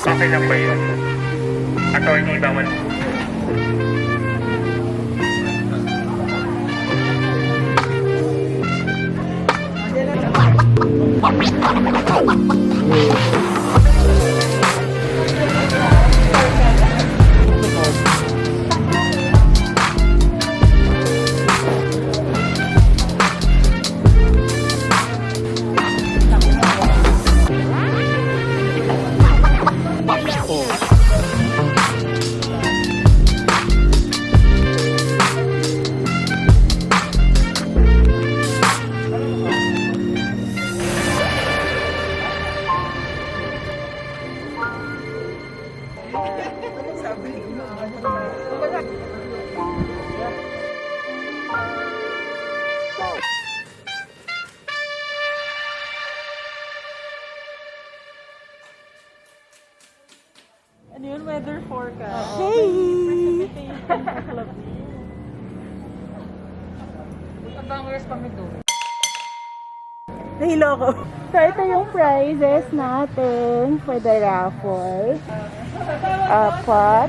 Okay lang ba yun? Attorney, bawal. Ano yun, weather forecast? Hey! Bangers kami doon. Nahilo ko. So, ito yung prizes natin for the raffle. Pot,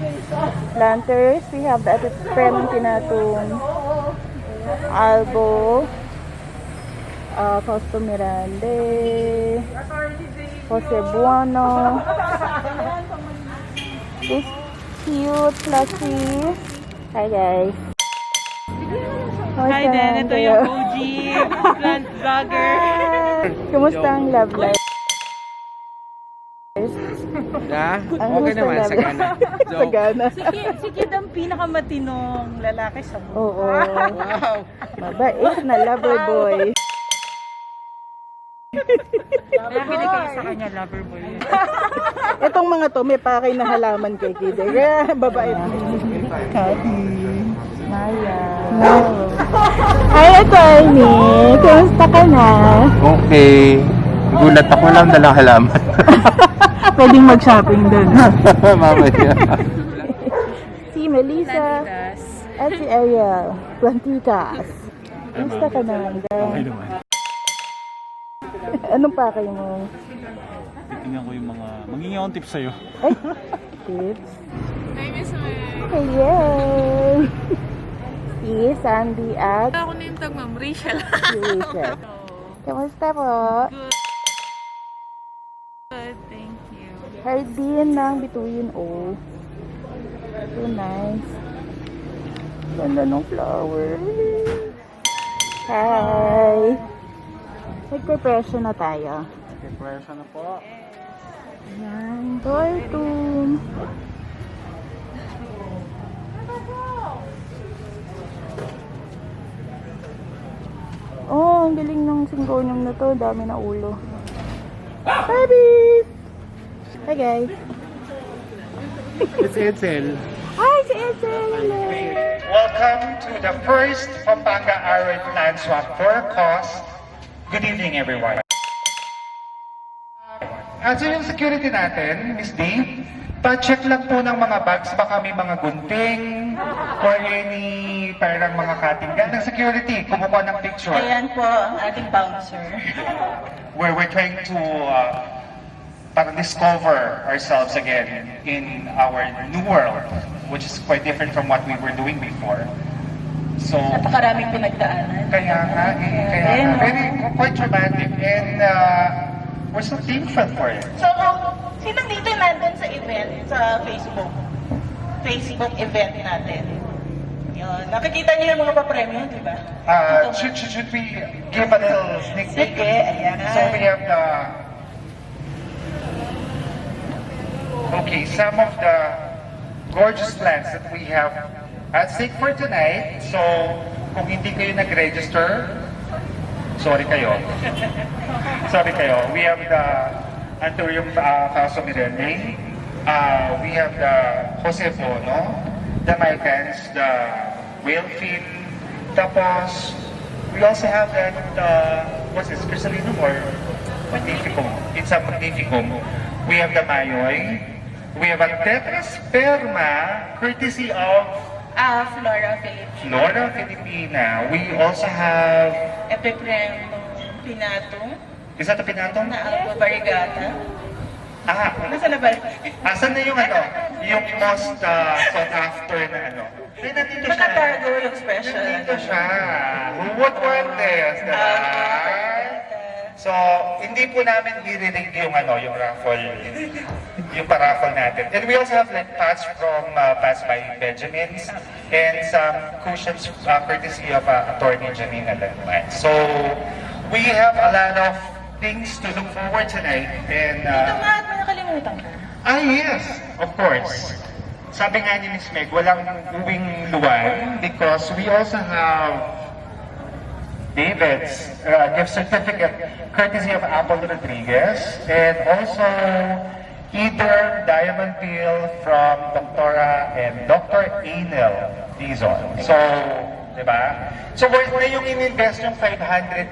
planters, we have the Epipremnums, Albo, Fausto Mirande, Jose Buono, this cute, fluffy. Hi guys. Hi din, ito yung OG plant vlogger. Kumusta ang love life? Ha? Okay naman, sagana. Sagana. Si Kid ang pinakamatinong lalaki sa buhay. Oo. Wow! Mabait na lover boy. Kaya binigay sa kanya lover boy yun. Itong mga to, may pakay na halaman kay Kid. Kaya babae. Kati. Maya. Hi, attorney. Kumusta ka na? Okay. Gulat ako lang dalang halaman. Pwedeng mag-shopping doon. Mamaya. Si Melissa. At si Ariel. Plantitas. Kumusta ka na? Okay naman. Anong pakay mo? Titingnan ko yung mga mangingiawang tips sa'yo. Ay, tips. Okay, yay! Si Sandy at Ako na yung tag ma'am, Rachel. si Rachel. Kamusta po? Good, thank you. Heart din ng bituin, oh. So nice. Ganda ng flower. Hi! Nag-preparation na tayo. Preparation na po. Ayan, tortum. Oh, ang galing ng Syngonium na to. Dami na ulo. Babies! Hi guys. It's Edsel. Hi, si Edsel! Hello! Welcome to the first Pampanga Aroid Plant Swap for a cause. Good evening, everyone. So yung security natin, Miss D, pa-check lang po ng mga bags, baka may mga gunting or any parang mga cutting gun ng security, kumukuha ng picture. Ayan po ang ating bouncer. Where we're trying to parang discover ourselves again in our new world, which is quite different from what we were doing before. So, Napakaraming pinagdaanan. kaya nga, very quite dramatic, and we're so thankful for it. So, sino dito nandun sa event, sa Facebook event natin? Yun. Nakikita niyo yung mga pa-premium, di ba? Should we give a little sneak peek? Sige, ayan. So we have the... Okay, some of the gorgeous plants that we have at stake for tonight. So, kung hindi kayo nag-register, sorry kayo. Sorry kayo. We have the Anthurium Fausto Mirande. We have the Jose Bono, the Mycans, the Whale Fin, tapos We also have that, what's this, Chrysalinum or Magnificum? It's a Magnificum. We have the Mayoy. We have a Tetrasperma, courtesy of Flora Philippines. Flora Filipina. We also have, Epipremnums, Pinatum, is that a pinatong? na Alba Variegata. Nasa na ba? Asan na yung ano? Yung most sought after na ano? Ay, nandito siya. Nakatago yung special. Nandito siya. Who would want this? Diba? So, hindi po namin i-relate yung ano, yung raffle, yung pa-raffle natin. And we also have like patch from Pass by Benjamins and some cushions courtesy of Attorney Janina Lanman. So, we have a lot of things to look forward tonight. And, Ito nga, may nakalimutan ka. yes, of course. Sabi nga ni Miss Meg, walang uwing luwan because we also have David's gift certificate courtesy of Apple Rodriguez and also Either Diamond Peel from Dr. and Dr. Anel Dizon. So, di ba? So, worth na yung in-invest yung 500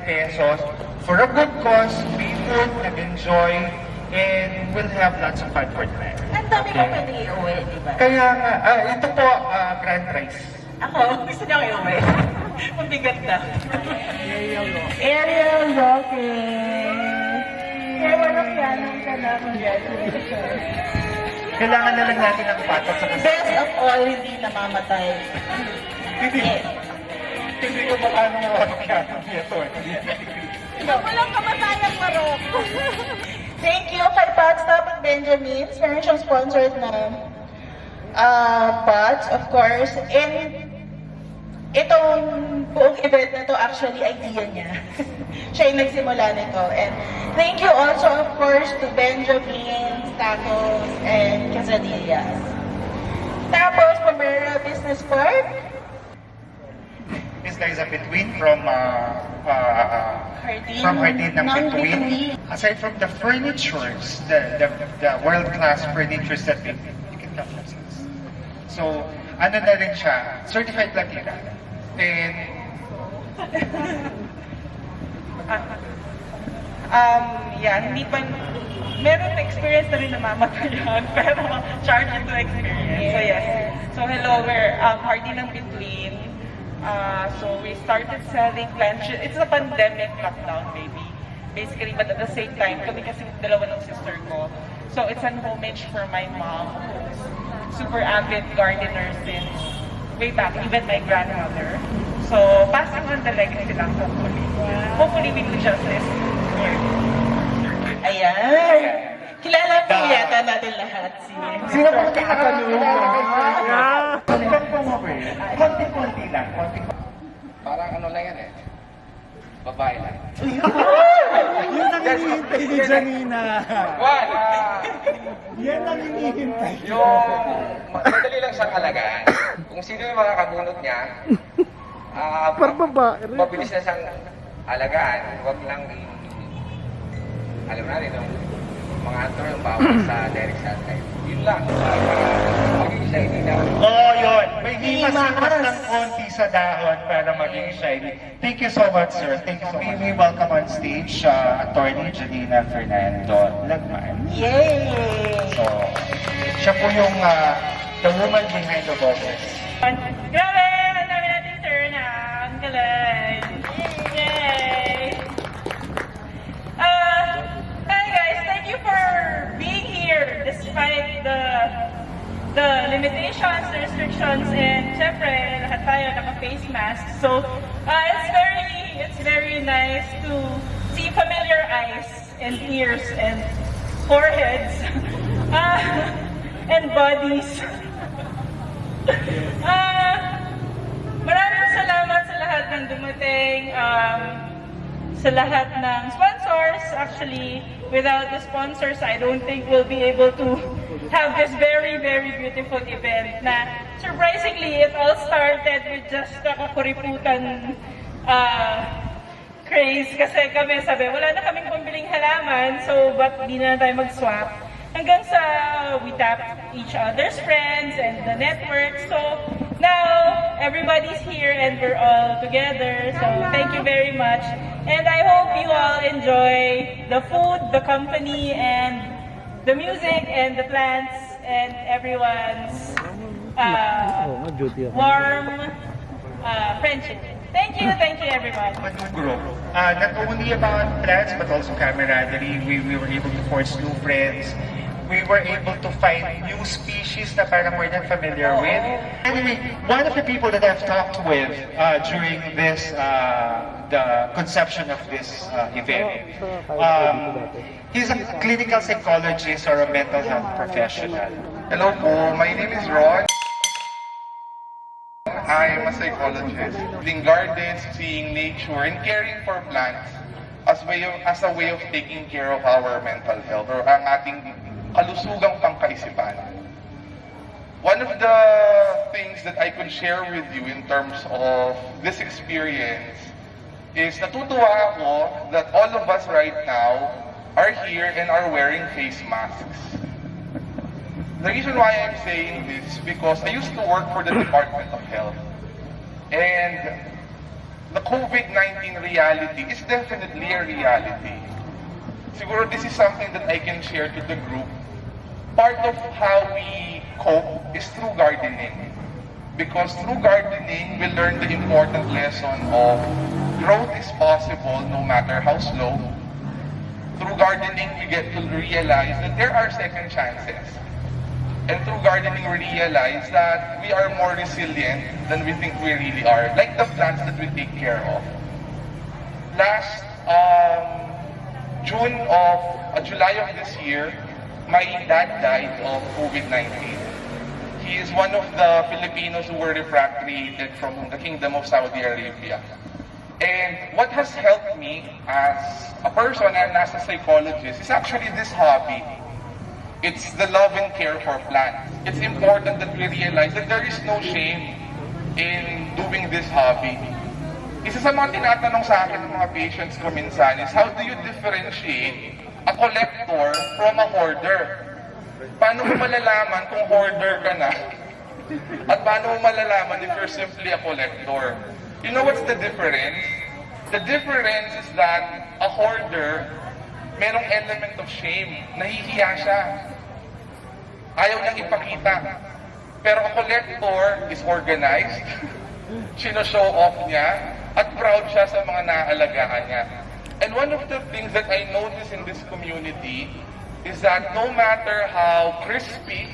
pesos for a good cause, be food, nag-enjoy, and we'll have lots of fun for tonight. Ang dami ko pwede iuwi, di ba? Kaya nga, ito po, grand prize. Ako, gusto niyo iuwi. Mabigat na. Ariel Rocket. Kaya walang yanang ka na. Congratulations. Kailangan na lang natin ng patot sa Best of all, hindi namamatay. Hindi ko ba paano mawagyan ito. Walang kamatayang marok. Thank you kay Pat Stop at Benjamin's. Meron siyang sponsored na pots, of course. And itong buong event na to, actually, idea niya. Siya yung nagsimula nito. And thank you also, of course, to Benjamin's, Tacos, and Quesadillas. Tapos, Pamera Business Park. Miss Liza Between from Hardin ng Between. Aside from the furnitures, the world-class furnitures that you can come from. So, ano na rin siya, certified plantita. And, Hindi pa, meron experience na rin namamatay yun, pero charge into experience. So yes. So hello, we're Hardy ng Between. So we started selling plants. It's a pandemic lockdown, baby. Basically, but at the same time, kami kasi dalawa ng sister ko. So it's an homage for my mom, who's super avid gardener since way back, even my grandmother. So passing on the legacy lang, hopefully. Hopefully we do justice. Ayan. Kilala po yata natin lahat si... sino po kakatanong? Konti-konti lang. Parang ano lang yan eh. Babae lang. Yun ang hinihintay ni Janina. Yan ang hinihintay. Yung madali lang siyang alagaan. Kung sino yung mga kabunot niya, mabilis na siyang alagaan. Huwag lang alam natin, mga antro yung bawal sa direct sunlight. Yun lang. Maging siya, hindi na. Oo, yun. May himas-himas ng konti sa dahon para maging shiny. Thank you so much, sir. Thank you so much. We welcome on stage Attorney Janina Fernando Lagman. Yay! So, siya po yung the woman behind the bubbles. Grabe! Ang dami natin turn na. Ang galing. Yay! Hi guys, thank you for being here despite the limitations, the restrictions, and syempre, lahat tayo naka-face mask. So, it's very nice to see familiar eyes and ears and foreheads and bodies. Maraming salamat sa lahat ng dumating, sa lahat ng sponsors. Actually, without the sponsors, I don't think we'll be able to have this very, very beautiful event na surprisingly, it all started with just kakakuriputan craze. Kasi kami sabi, wala na kaming pambiling halaman, so ba't di na tayo mag-swap? Hanggang sa we tap each other's friends and the network. So, now everybody's here and we're all together. So thank you very much. And I hope you all enjoy the food, the company, and the music, and the plants, and everyone's warm friendship. Thank you everyone. Group. Not only about plants, but also camaraderie. We were able to forge new friends. We were able to find new species na parang we're not familiar with. Anyway, one of the people that I've talked with during this, the conception of this event, he's a clinical psychologist or a mental health professional. Hello po, my name is Ron. I'm a psychologist. Building gardens, seeing nature, and caring for plants as a way of taking care of our mental health or ang ating kalusugang pangkaisipan. One of the things that I could share with you in terms of this experience is natutuwa ako that all of us right now are here and are wearing face masks. The reason why I'm saying this is because I used to work for the Department of Health. And the COVID-19 reality is definitely a reality. Siguro this is something that I can share to the group. Part of how we cope is through gardening. Because through gardening, we learn the important lesson of growth is possible no matter how slow. Through gardening, we get to realize that there are second chances. And through gardening, we realize that we are more resilient than we think we really are, like the plants that we take care of. Last July of this year, my dad died of COVID-19. He is one of the Filipinos who were repatriated from the Kingdom of Saudi Arabia. And what has helped me as a person and as a psychologist is actually this hobby. It's the love and care for plants. It's important that we realize that there is no shame in doing this hobby. Isa sa mga tinatanong sa akin ng mga patients ko minsan is, how do you differentiate a collector from a hoarder? Paano mo malalaman kung hoarder ka na? At paano mo malalaman if you're simply a collector? You know what's the difference? The difference is that a hoarder, merong element of shame. Nahihiya siya. Ayaw niyang ipakita. Pero a collector is organized. Sino-show off niya. At proud siya sa mga naalagaan niya. And one of the things that I notice in this community is that no matter how crispy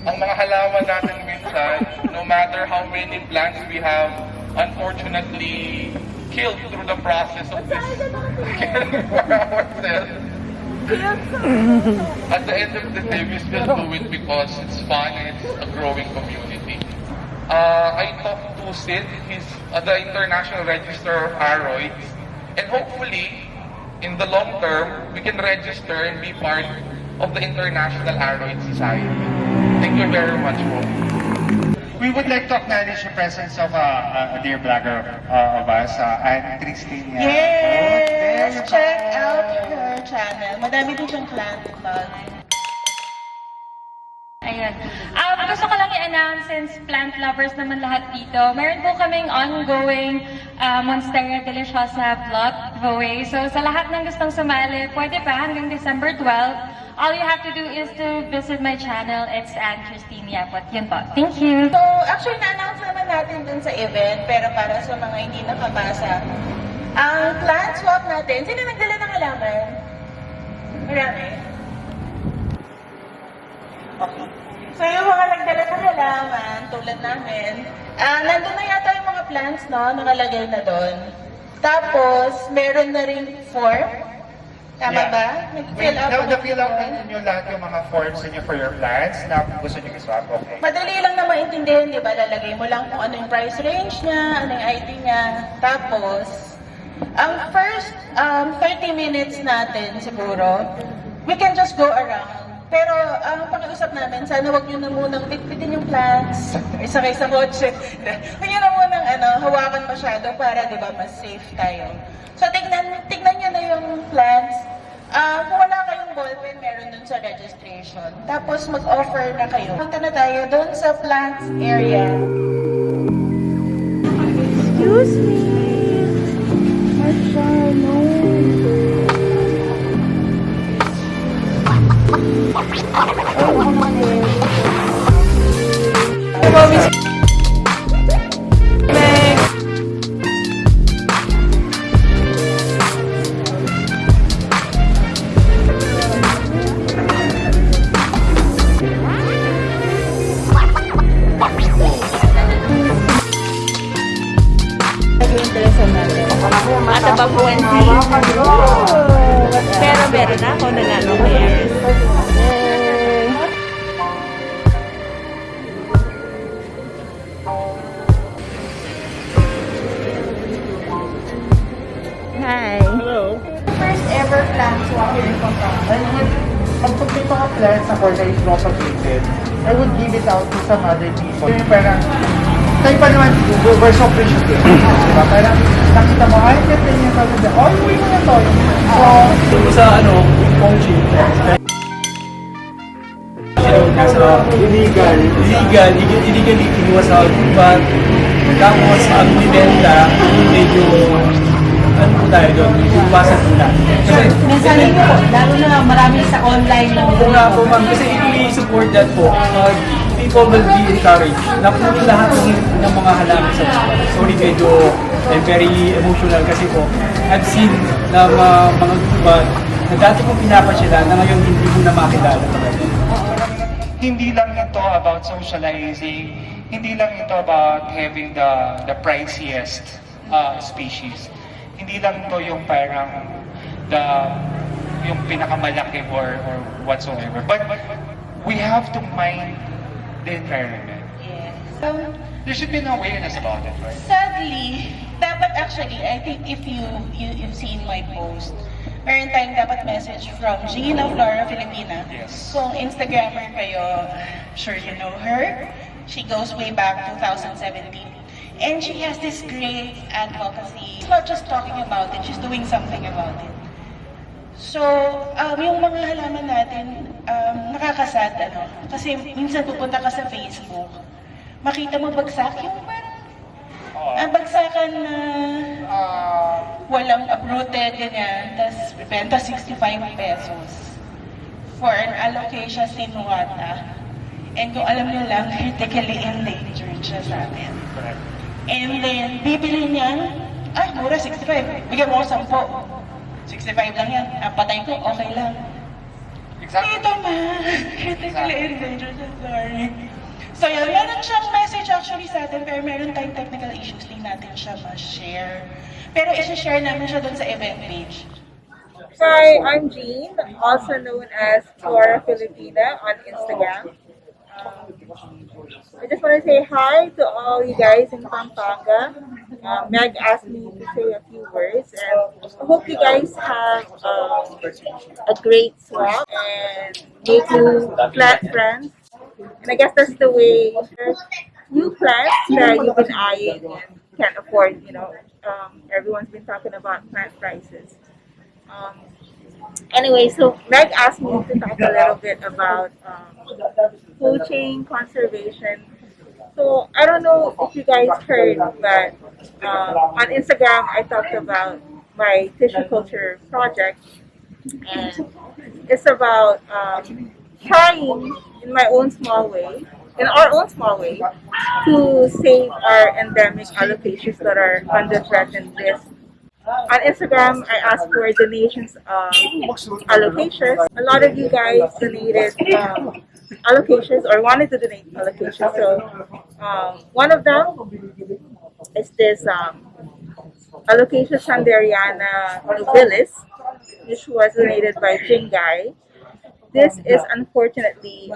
ang mga halaman natin minsan, no matter how many plants we have unfortunately killed through the process of this caring for ourselves, at the end of the day, we still do it because it's fun and it's a growing community. I talked to Sid, he's the International Register of Aroids, and hopefully, in the long term, we can register and be part of the International Aroid Society. Thank you very much, Mo. We would like to acknowledge the presence of a dear blogger of us, Anne Christine. Yes! Check out her channel. Madami din siyang plant vlog. Ayun. Gusto ko lang i-announce, since plant lovers naman lahat dito, meron po kaming ongoing Monstera Deliciosa vlog giveaway. So sa lahat ng gustong sumali, pwede pa hanggang December 12. All you have to do is to visit my channel. It's Anne Christine Yapot. Yun po. Thank you. So, actually, na-announce naman natin dun sa event, pero para sa mga hindi nakabasa, ang plant swap natin, sino nagdala ng halaman? Marami. Okay. So, yung mga nagdala ng halaman, tulad namin, nandun na yata yung mga plants, no? Nakalagay na doon. Tapos, meron na rin form. Tama ba? Nag-fill up. Na-fill up ninyo lahat yung mga forms niyo for your plants na gusto niyo i-swap. Okay. Madali lang na maintindihan, di ba? Lalagay mo lang kung ano yung price range niya, ano yung ID niya. Tapos, ang first 30 minutes natin siguro, we can just go around. Pero ang pag-uusap namin, sana wag nyo na munang bitbitin yung plants, isakay sa kotse. Huwag nyo na munang hawakan masyado para, di ba, mas safe tayo. So, tignan nyo na yung plants. Kung wala kayong ballpen meron dun sa registration. Tapos mag-offer na kayo. Punta na tayo dun sa plants area. Excuse me. Marciano. Nag-interesan natin. Ata pa po Pero meron na ako ng ano hairs. Hi. Hello. First ever plant swap here in Pampanga. And with, pag may mga plants ako na is propagated, I would give it out to some other people. Yung parang, tayo pa naman, we're so appreciative. Diba? Parang, nakita mo, ay, ganda niya sa ganda. Oh, iuwi mo na to. So, Sa Pongchi. Illegally kinuha sa gubat. Tapos, ang binenta, medyo, ano po tayo doon, iwasan po na. Kasi, Mensahe po, lalo na marami sa online na kung nga po ma'am, kasi i-support that po, people will be encouraged. Napunin lahat ng mga halaman sa gubat. Sorry, medyo very emotional kasi po, I've seen na mga gubat na dati kong pinapasila na ngayon hindi mo na makilala talaga. hindi lang ito about socializing, hindi lang ito about having the priciest species. Hindi lang ito yung parang yung pinakamalaki or whatsoever. But we have to mind the environment. Yes. There should be an awareness about it, right? Sadly, dapat actually, I think if you've seen my post, meron tayong dapat message from Gina Flora Filipina. Yes. Kung Instagrammer kayo, I'm sure you know her. She goes way back 2017. And she has this great advocacy. She's not just talking about it, she's doing something about it. So, yung mga halaman natin, nakakasad, kasi minsan pupunta ka sa Facebook, makita mo bagsak, yung parang, ang bagsakan na walang uprooted, ganyan, tapos benta 65 pesos for an Alocasias sinuata. And kung alam nyo lang, critically endangered siya sa atin. And then, bibili niya, ay, mura, 65. Bigyan mo ko 10. 65 lang yan. Patay ko, okay lang. Exactly. Ito ma, critically endangered siya, sorry. So yun, meron siyang message actually sa atin, pero meron tayong technical issues, din natin siya ma-share. Pero isi-share namin siya dun sa event page. Hi, I'm Jean, also known as Flora Filipina on Instagram. I just want to say hi to all you guys in Pampanga. Meg asked me to say a few words, and I hope you guys have a great swap and make new plant friends. And I guess that's the way new plants that you've been eyeing and can't afford, everyone's been talking about plant prices. Anyway, so Meg asked me to talk a little bit about poaching, conservation. So I don't know if you guys heard, but on Instagram I talked about my tissue culture project, and it's about trying in my own small way, in our own small way, to save our endemic alocasias that are under threatened list. On Instagram, I asked for donations of alocasias. A lot of you guys donated alocasias or wanted to donate alocasias. So one of them is this Alocasia sanderiana nobilis, which was donated by Jingay. This is unfortunately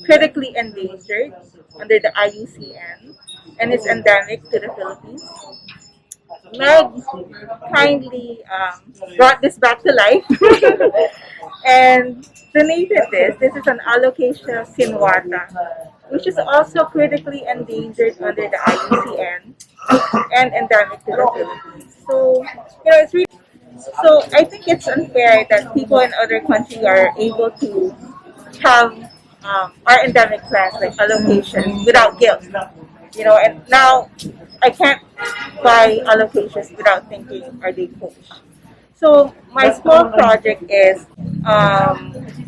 critically endangered under the IUCN, and it's endemic to the Philippines. Meg kindly brought this back to life and donated this. This is an Alocasia sinuata, which is also critically endangered under the IUCN and endemic to the Philippines. So, it's really So I think it's unfair that people in other countries are able to have our endemic plants like allocations without guilt. You know, and now I can't buy allocations without thinking, are they kosher? So my small project is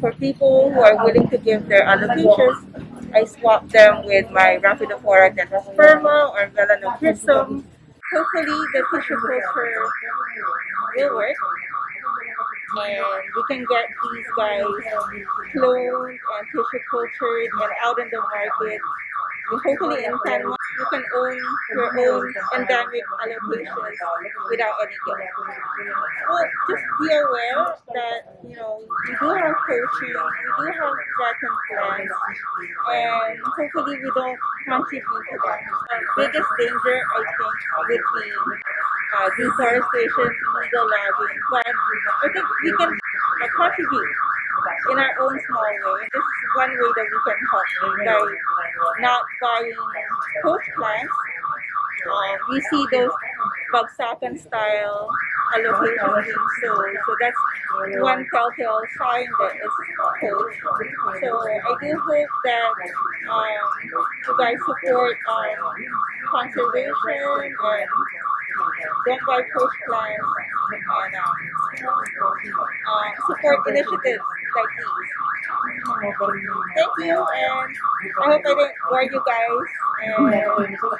for people who are willing to give their allocations. I swap them with my Rhaphidophora tetrasperma or Melanochrysum. Hopefully the tissue culture will work and we can get these guys cloned and tissue cultured and out in the market. Hopefully in 10 months you can own your own endemic allocations without any guilt. Well, just be aware that, you know, we do have coaching, we do have threatened plants, and hopefully we don't contribute to that. Biggest danger, I think, would be deforestation, illegal logging, but I think we can contribute in our own small way. This is one way that we can help by not buying coach plants. We see those bagsakan style allocations being sold, so that's one telltale sign that it's coach. So I do hope that you guys support conservation and don't buy coach plants and support initiatives like these. Thank you, and I hope I didn't bore you guys, and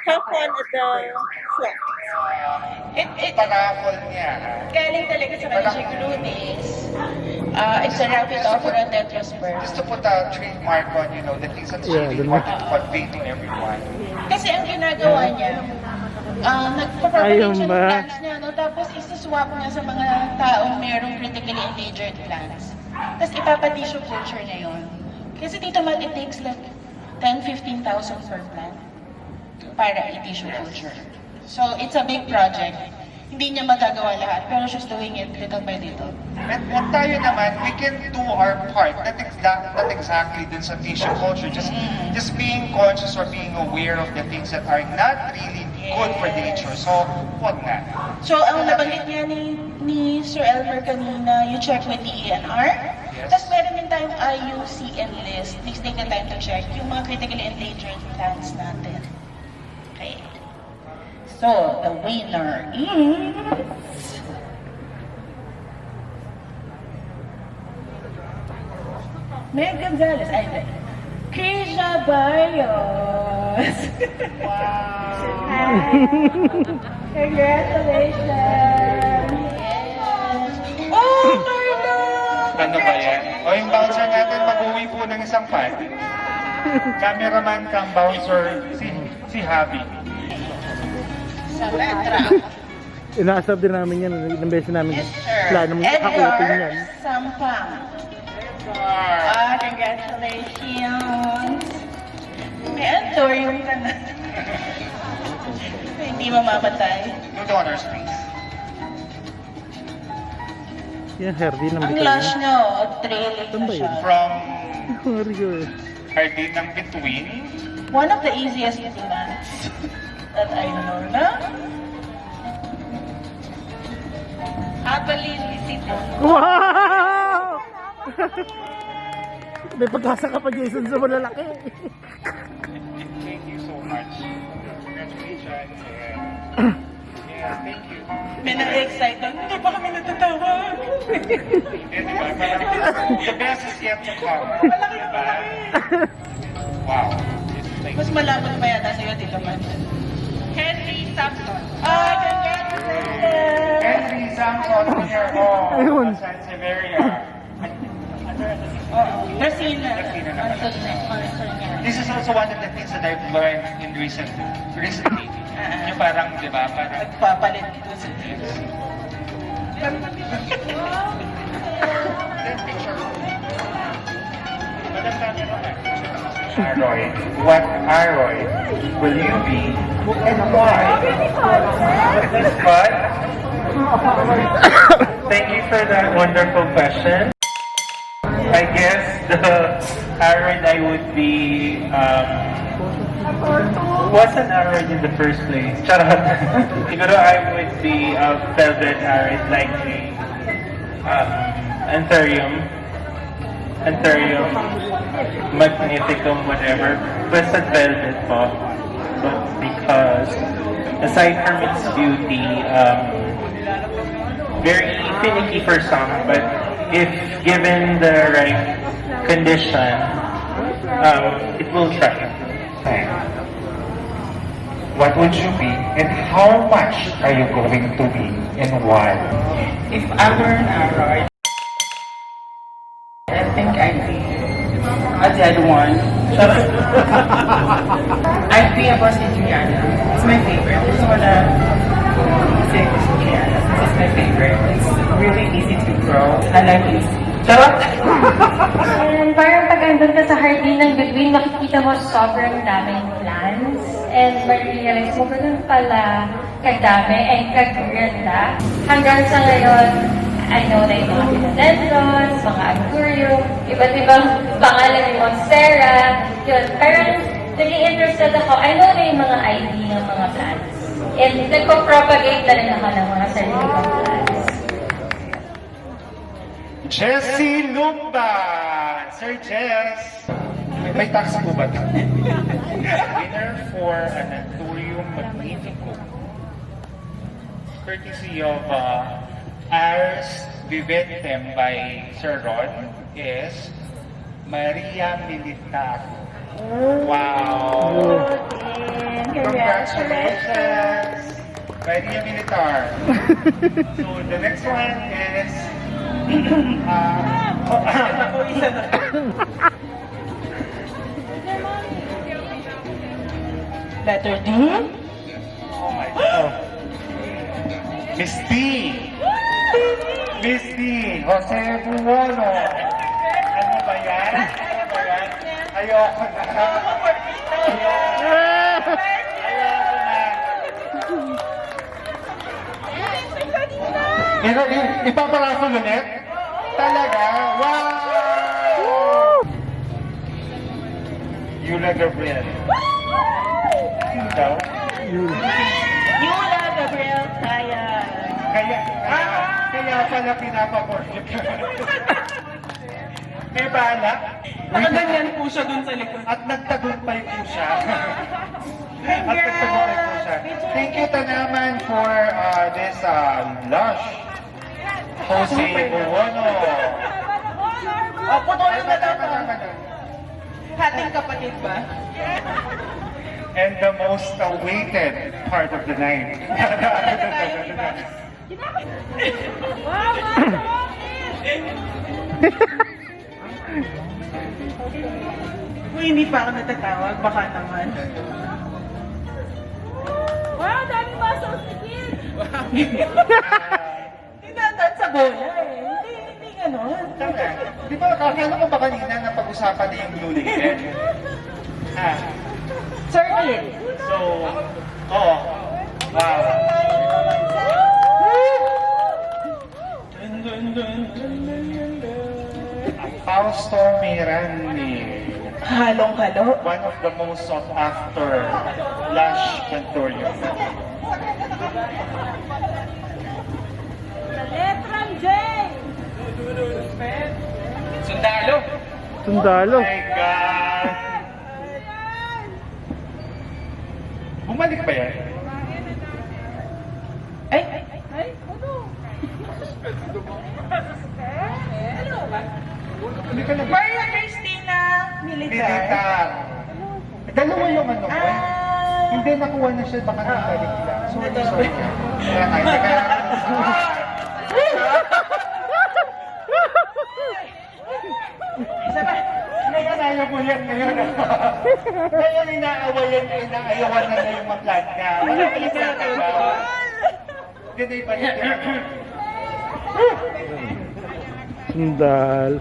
have fun at the swap. Raffle niya. Galing talaga sa kanya siya glutis. It's a Rhaphidophora tetrasperma. Just to put a trademark on, you know, the things that she really wanted to convey to everyone. Kasi ang ginagawa niya, nagpapapagin siya ng plants niya, no? Tapos isi-swap niya sa mga taong mayroong critically endangered plants. Tapos ipapa-tissue culture niya yun. Kasi dito it takes like 10-15,000 per plant para i-tissue culture. So it's a big project. Hindi niya magagawa lahat, pero she's doing it little by little. At tayo naman, we can do our part. Not exactly dun sa tissue culture. Just being conscious or being aware of the things that are not really good for nature. So, wag na. So, ang nabanggit niya ni Sir Elmer kanina, you check with the ENR. Yes. Tapos meron din tayong IUCN list. Please take the time to check yung mga critically endangered plants natin. Okay. So, the winner is... Meg Gonzalez. Ay, hindi. Krisha Barrios. Wow. Hi. Congratulations. Yes. Oh, Marlo! Ano ba yan? O yung bouncer natin, mag-uwi po ng isang fan. Cameraman kang bouncer, si Javi. Sa letra. Inaasab din namin yan. Ilang beses namin plano mong hakutin yan. Sampang. Congratulations. May antorium ka na. Hindi mamamatay. No donors, please. Yan, Herdy ng Ang bitaw lush yan. niya, trailing Saan na ba siya. yun? From Mario. Hardin ng Between. One of the easiest plants that I know na. Happily visited. Wow! May pag-asa ka pa, Jason, sa malalaki. Thank you so much. Congratulations. Yeah, thank you. May na-excite doon. Hindi pa kami natatawag. Eh, diba? Parang the best is yet to come. Diba? Wow. Mas malapot pa yata sa'yo, Tito Man. Henry Sampson. Congratulations! Henry Samson here. Oh, Ayun. San Severia. Rosina. Rosina naman. This is also one of the things that I've learned in recently. Yung parang, di ba, parang... Nagpapalit dito sa Aroid, what aroid will you be and why? But, thank you for that wonderful question. I guess the aroid I would be, what's an aroid in the first place? Charot. Siguro I would be a velvet aroid, like a Anthurium, Magnificum, whatever, Twisted Velvet po. But because, aside from its beauty, very finicky for some, but if given the right condition, it will thrive. What would you be and how much are you going to be and why? If I were an aroid, I think I'd be a dead one. I'd be a Bosnian. It's my favorite. It's one of six. This is my favorite. It's really easy to grow and I'm easy. Charot! And parang pag andun ka sa hardin ng between, makikita mo sobrang daming plants. And ma-realize mo, ganun pala kadami and kaganda. Hanggang sa ngayon, I know na yung mga Philodendrons, mga Anthurium, iba't ibang pangalan ng Monstera. Yun, parang naging interested ako. I know na yung mga ID ng mga plants. And nagpo-propagate na rin ako ng mga sarili kong plants. Jessie Lumba! Sir Jess! May tax po ba ito? Winner for an Anthurium Magnificum. Courtesy of Ars Viventem by Sir Ron is Maria Militar. Wow! Congratulations! Maria Militar. So the next one is Letter D? oh my God. Miss T. Miss T. Jose Buono. Ano ba yan? Ano ba yan? Ayoko na. Ayoko na. Ipaparaffle ulit? Talaga? Wow! Yula Gabriel. Ikaw? Yula Gabriel Kaya. Kaya pala pinapabornik. May bala? Nakaganyan po siya dun sa likod. At nagtagumpay po siya. Thank you, Tanaman, for this lush. Jose Buono. Putulin na lang. Hating kapatid ba? And the most awaited part of the night. Kung hindi pa ako natatawag, baka naman. Wow, dami muscles ni Kid! Tinandaan sa bola eh. Hindi ganon. Di ba, kakala ko ba kanina na pag-usapan na yung Blue Lady? Sir Kid. So, oh, wow. Fausto Mirani. Halong-halo. One of the most sought after lush Anthurium. Letrang J! Sundalo! Sundalo. Oh my God! Bumalik ba yan? Ay! Ano ba? Hindi ka na ba? Maria Cristina Militar. Militar. Dalawa yung ano ko. Hindi, nakuha na siya. Baka nabalik lang. Sorry. Kaya kaya. Isa ba? Ngayon ayaw mo yan ngayon. Ngayon inaawayan na yung maplant ka. Wala ka yung natawa. Hindi ba yun? Sundal.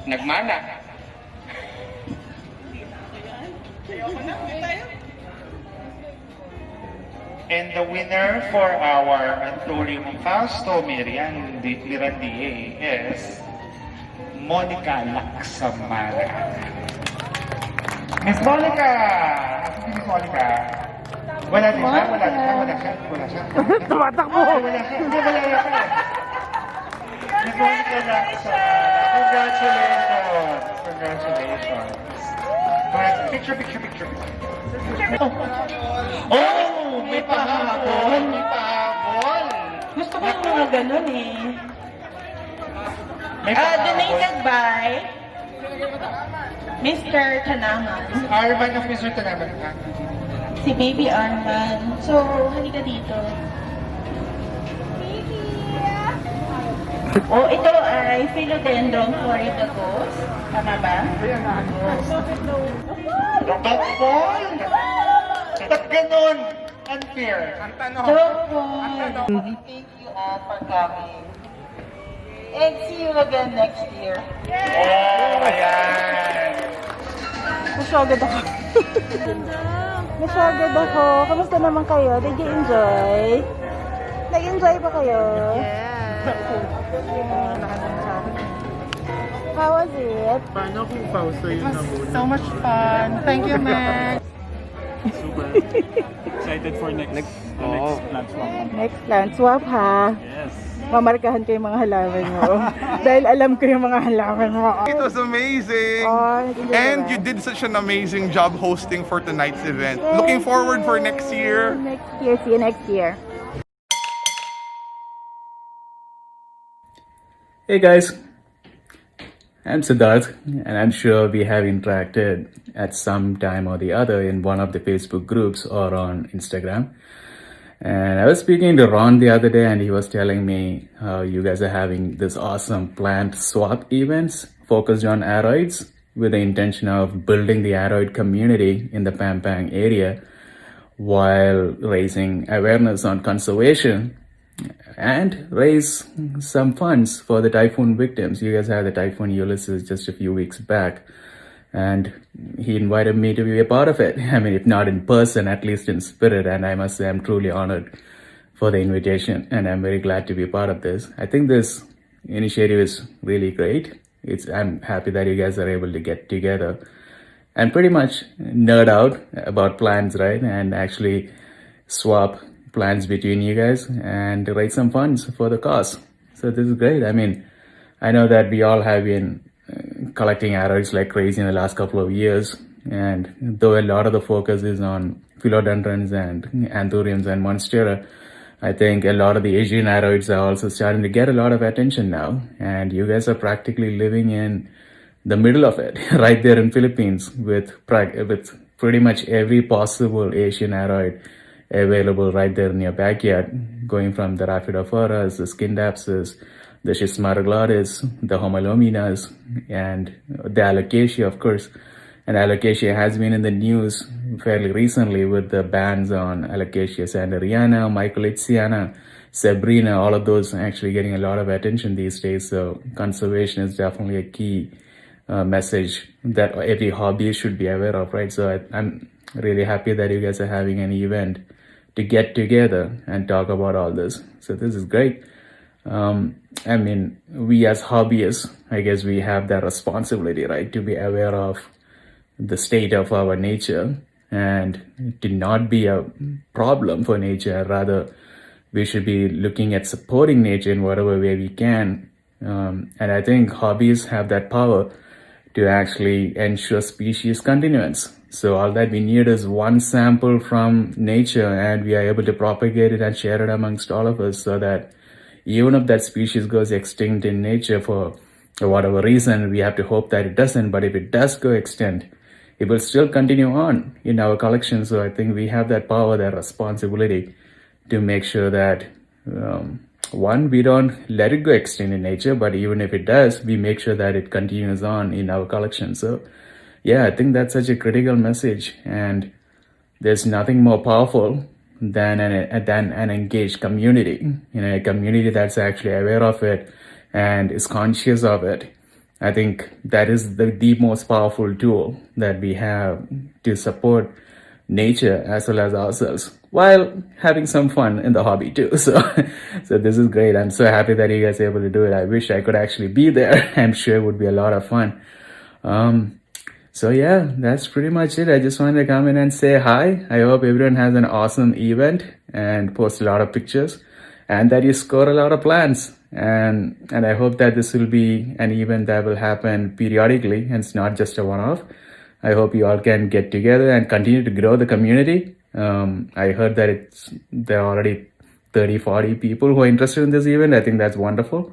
Nagmana. And the winner for our Anthurium Fausto Mirandie is Monica Laksamana. Miss Monica! Miss Monica. Wala din siya, wala siya. Tumatakbo! Wala siya, hindi wala siya. Nag-uwi ka lang sa... Congratulations. Alright, picture. Oh, may pahabol. Gusto ko yung mga ganun eh. May pahabol. Donated by Mr. Tanaman. Arman of Mr. Tanaman. Si Baby Arman. So, halika dito. Oh, ito ay Philodendrons floribus. Tama ba? Dog Paul! Ba't ganun? Unfair. Dog Paul. Thank you all for coming. And see you again next year. Oh, ayan. Masyagad ako. Masyagad ako. Kamusta naman kayo? Did you enjoy? Nag-enjoy ba kayo? Yeah. How was it? Paano kung pausa yun na muna? So much fun. Thank you, Max. Super excited for next plant swap. Next plant swap, ha? Yes. Mamarkahan ko yung mga halaman mo. Dahil alam ko yung mga halaman mo. It was amazing. Oh, nag-enjoy And ka ba? you did such an amazing job hosting for tonight's event. Thank Looking forward you. for next year. Next year. See you next year. Hey guys, I'm Siddharth, and I'm sure we have interacted at some time or the other in one of the Facebook groups or on Instagram. And I was speaking to Ron the other day, and he was telling me how you guys are having this awesome plant swap events focused on aroids with the intention of building the aroid community in the Pampanga area while raising awareness on conservation and raise some funds for the typhoon victims. You guys had the Typhoon Ulysses just a few weeks back, and he invited me to be a part of it. I mean, if not in person, at least in spirit, and I must say I'm truly honored for the invitation, and I'm very glad to be a part of this. I think this initiative is really great. I'm happy that you guys are able to get together and pretty much nerd out about plants, right? And actually swap plans between you guys and raise some funds for the cause. So this is great. I mean, I know that we all have been collecting aroids like crazy in the last couple of years, and though a lot of the focus is on Philodendrons and Anthuriums and Monstera, I think a lot of the Asian aroids are also starting to get a lot of attention now, and you guys are practically living in the middle of it, right there in Philippines with pretty much every possible Asian aroid available right there in your backyard, going from the Rhaphidophorus, the Skindapsus, the Schismaraglotis, the Homalomenas, and the Alocasia, of course. And Alocasia has been in the news fairly recently with the bans on Alocasia sanderiana, Michaelitziana, Sabrina, all of those actually getting a lot of attention these days. So conservation is definitely a key message that every hobbyist should be aware of, right? So I'm really happy that you guys are having an event to get together and talk about all this. So this is great. I mean, we as hobbyists, I guess we have that responsibility, right? To be aware of the state of our nature and to not be a problem for nature. Rather, we should be looking at supporting nature in whatever way we can. And I think hobbies have that power to actually ensure species continuance. So all that we need is one sample from nature, and we are able to propagate it and share it amongst all of us, so that even if that species goes extinct in nature for whatever reason, we have to hope that it doesn't, but if it does go extinct, it will still continue on in our collection. So I think we have that power, that responsibility to make sure that one, we don't let it go extinct in nature, but even if it does, we make sure that it continues on in our collection. So yeah, I think that's such a critical message, and there's nothing more powerful than an engaged community, a community that's actually aware of it and is conscious of it. I think that is the most powerful tool that we have to support nature as well as ourselves, while having some fun in the hobby too. So this is great. I'm so happy that you guys are able to do it. I wish I could actually be there. I'm sure it would be a lot of fun. So yeah, that's pretty much it. I just wanted to come in and say hi. I hope everyone has an awesome event and post a lot of pictures and that you score a lot of plants. And I hope that this will be an event that will happen periodically and it's not just a one-off. I hope you all can get together and continue to grow the community. I heard that there are already 30-40 people who are interested in this event. I think that's wonderful.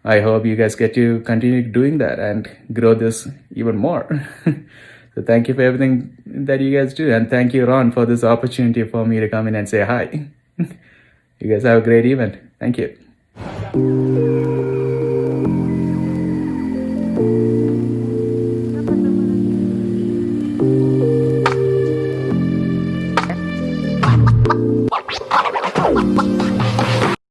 I hope you guys get to continue doing that and grow this even more. So thank you for everything that you guys do. And thank you, Ron, for this opportunity for me to come in and say hi. You guys have a great event. Thank you.